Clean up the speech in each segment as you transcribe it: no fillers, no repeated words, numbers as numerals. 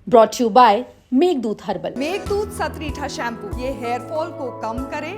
Brought to you by Meghdoot herbal. Meghdoot Satritha shampoo ये hair fall को कम करे,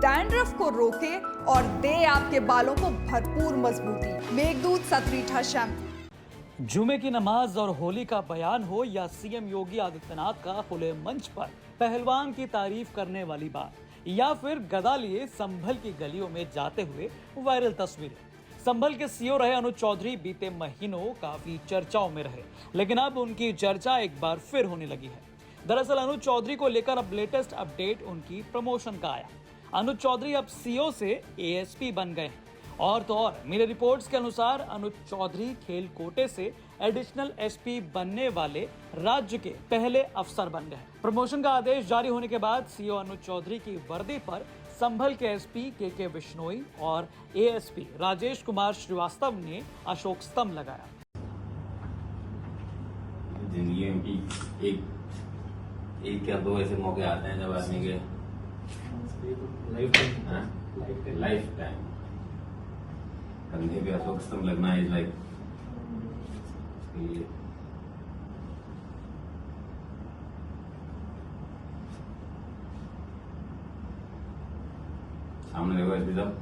डैंड्रफ को रोके और दे आपके बालों को भरपूर मजबूती। मेघदूत सतरीठा शैम्पू। जुमे की नमाज और होली का बयान हो या सीएम योगी आदित्यनाथ का खुले मंच पर पहलवान की तारीफ करने वाली बात, या फिर गदा लिए संभल की गलियों में जाते हुए वायरल तस्वीरें। संभल के सीओ रहे अनुज चौधरी बीते महीनों काफी चर्चाओं में रहे, लेकिन अब उनकी चर्चा एक बार फिर होने लगी है। दरअसल अनुज चौधरी को लेकर अब लेटेस्ट अपडेट उनकी प्रमोशन का आया। अनुज चौधरी अब सीओ से एएसपी बन गए हैं, और तो और मेरे रिपोर्ट्स के अनुसार अनुज चौधरी खेल कोटे से एडिशनल एसपी बनने वाले राज्य के पहले अफसर बन गए। प्रमोशन का आदेश जारी होने के बाद सीओ अनुज चौधरी की वर्दी पर संभल के एसपी के बिश्नोई और एएसपी राजेश कुमार श्रीवास्तव ने अशोक स्तंभ लगाया। जिंदगी में एक या दो ऐसे मौके आते हैं जब आदमी के लाइफ टाइम कंधे पे अशोक स्तंभ लगना इज लाइक सामने देखो एसपी साहब,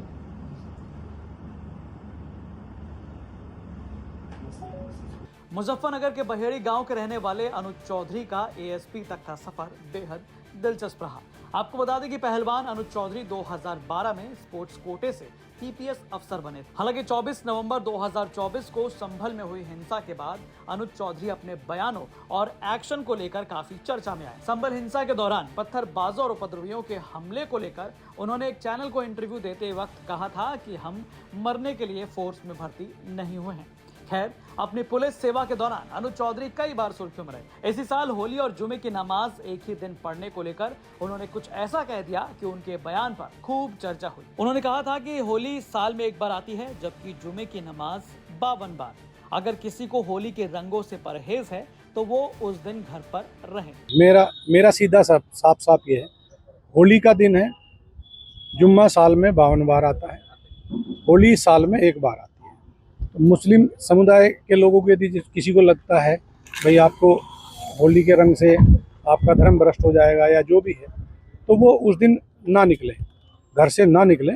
मुजफ्फरनगर के बहेड़ी गांव के रहने वाले अनुज चौधरी का एएसपी तक का सफर बेहद दिलचस्प रहा। आपको बता दें कि पहलवान अनुज चौधरी 2012 में स्पोर्ट्स कोटे से पीपीएस अफसर बने थे। हालांकि 24 नवंबर 2024 को संभल में हुई हिंसा के बाद अनुज चौधरी अपने बयानों और एक्शन को लेकर काफी चर्चा में आए। संभल हिंसा के दौरान पत्थरबाजों और उपद्रवियों के हमले को लेकर उन्होंने एक चैनल को इंटरव्यू देते वक्त कहा था कि हम मरने के लिए फोर्स में भर्ती नहीं हुए हैं। खैर, अपनी पुलिस सेवा के दौरान अनुज चौधरी कई बार सुर्खियों में रहे। इसी साल होली और जुमे की नमाज एक ही दिन पढ़ने को लेकर उन्होंने कुछ ऐसा कह दिया कि उनके बयान पर खूब चर्चा हुई। उन्होंने कहा था कि होली साल में एक बार आती है, जबकि जुमे की नमाज 52 बार। अगर किसी को होली के रंगों से परहेज है तो वो उस दिन घर पर रहे। मेरा सीधा साफ ये है, होली का दिन है, जुम्मा साल में 52 बार आता है, होली साल में एक बार आती है। मुस्लिम समुदाय के लोगों को यदि किसी को लगता है भाई आपको होली के रंग से आपका धर्म भ्रष्ट हो जाएगा या जो भी है, तो वो उस दिन ना निकले, घर से ना निकले।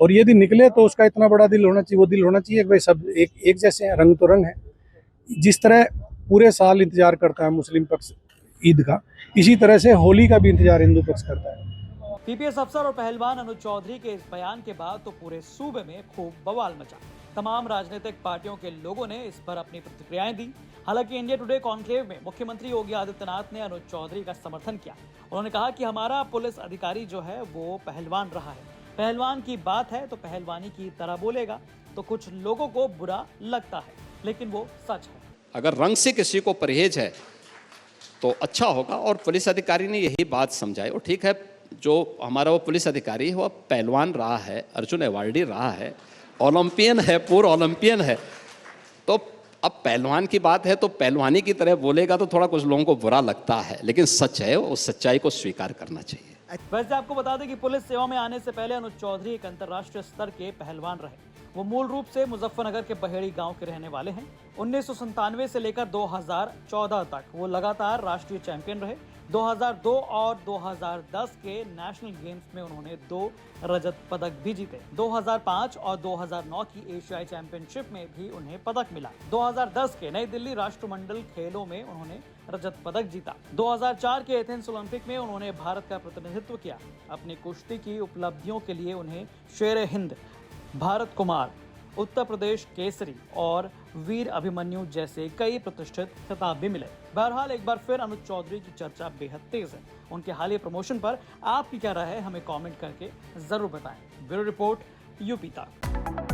और यदि निकले तो उसका इतना बड़ा दिल होना चाहिए, वो दिल होना चाहिए कि भाई सब एक जैसे हैं, रंग तो रंग है। जिस तरह पूरे साल इंतजार करता है मुस्लिम पक्ष ईद का, इसी तरह से होली का भी इंतजार हिंदू पक्ष करता है। पीपीएस अफसर और पहलवान अनुज चौधरी के इस बयान के बाद तो पूरे सूबे में खूब बवाल मचा। तमाम राजनीतिक पार्टियों के लोगों ने इस पर अपनी प्रतिक्रियाएं दी। हालांकि इंडिया टुडे कॉन्क्लेव में मुख्यमंत्री योगी आदित्यनाथ ने अनुज चौधरी का समर्थन किया। उन्होंने कहा कि हमारा पुलिस अधिकारी जो है वो पहलवान रहा है, पहलवान की बात है तो पहलवानी की तरह बोलेगा। तो कुछ लोगों को बुरा लगता है, लेकिन वो सच है। अगर रंग से किसी को परहेज है तो अच्छा होगा, और पुलिस अधिकारी ने यही बात समझाई। और ठीक है, जो हमारा वो पुलिस अधिकारी है वो पहलवान रहा है, अर्जुन अवार्डी रहा है, ओलंपियन है, पूर्व ओलंपियन है। तो अब पहलवान की बात है तो पहलवानी की तरह बोलेगा तो थोड़ा कुछ लोगों को बुरा लगता है, लेकिन सच है, उस सच्चाई को स्वीकार करना चाहिए। वैसे आपको बता दें कि पुलिस सेवा में आने से पहले अनुज चौधरी एक अंतर्राष्ट्रीय स्तर के पहलवान रहे। वो मूल रूप से मुजफ्फरनगर के बहेड़ी गांव के रहने वाले हैं। 1997 से लेकर 2014 तक वो लगातार राष्ट्रीय चैंपियन रहे। 2002 और 2010 के नेशनल गेम्स में उन्होंने 2 रजत पदक भी जीते। 2005 और 2009 की एशियाई चैंपियनशिप में भी उन्हें पदक मिला। 2010 के नई दिल्ली राष्ट्रमंडल खेलों में उन्होंने रजत पदक जीता। 2004 के एथेंस ओलंपिक में उन्होंने भारत का प्रतिनिधित्व किया। अपनी कुश्ती की उपलब्धियों के लिए उन्हें शेर हिंद, भारत कुमार, उत्तर प्रदेश केसरी और वीर अभिमन्यु जैसे कई प्रतिष्ठित खिताब भी मिले। बहरहाल एक बार फिर अनुज चौधरी की चर्चा बेहद तेज है। उनके हालिया प्रमोशन पर आपकी क्या राय है, हमें कमेंट करके जरूर बताएं। ब्यूरो रिपोर्ट, यूपी तक।